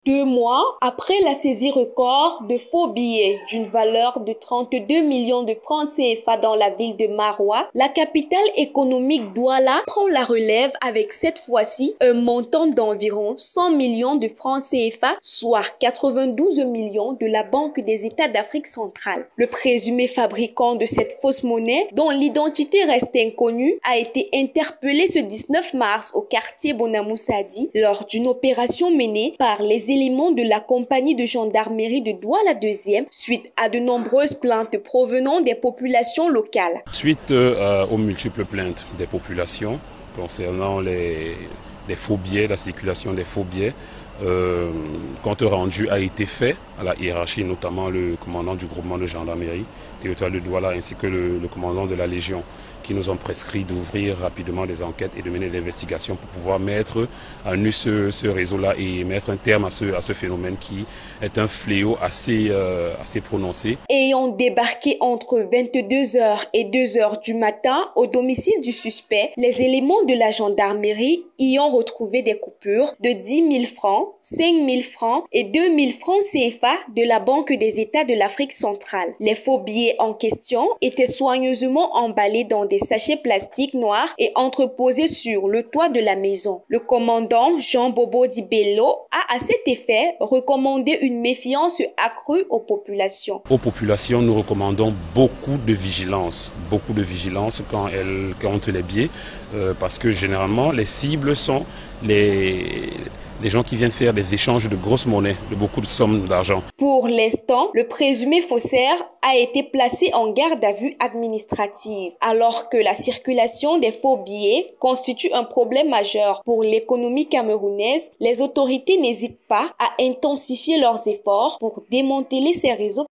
2 mois après la saisie record de faux billets d'une valeur de 32 millions de francs CFA dans la ville de Maroua, la capitale économique Douala prend la relève avec cette fois-ci un montant d'environ 100 millions de francs CFA, soit 92 millions de la Banque des États d'Afrique centrale. Le présumé fabricant de cette fausse monnaie, dont l'identité reste inconnue, a été interpellé ce 19 mars au quartier Bonamoussadi lors d'une opération menée par les éléments de la compagnie de gendarmerie de Douala 2e suite à de nombreuses plaintes provenant des populations locales. Suite aux multiples plaintes des populations concernant les faux billets, la circulation des faux billets, compte rendu a été fait à la hiérarchie, notamment le commandant du groupement de gendarmerie territorial de Douala ainsi que le commandant de la Légion, qui nous ont prescrit d'ouvrir rapidement des enquêtes et de mener des investigations pour pouvoir mettre à nu ce réseau-là et mettre un terme à ce phénomène qui est un fléau assez prononcé. Ayant débarqué entre 22h et 2h du matin au domicile du suspect, les éléments de la gendarmerie y ont retrouvé des coupures de 10 000 francs, 5 000 francs et 2 000 francs CFA de la Banque des États de l'Afrique centrale. Les faux billets en question étaient soigneusement emballés dans des sachets plastiques noirs et entreposés sur le toit de la maison. Le commandant Jean Bobo Dibello a à cet effet recommandé une méfiance accrue aux populations. Aux populations, nous recommandons beaucoup de vigilance quand elles comptent les billets, parce que généralement les cibles sont les gens qui viennent faire des échanges de grosses monnaies, de beaucoup de sommes d'argent. Pour l'instant, le présumé faussaire a été placé en garde à vue administrative, alors que la circulation des faux billets constitue un problème majeur pour l'économie camerounaise. Les autorités n'hésitent pas à intensifier leurs efforts pour démanteler ces réseaux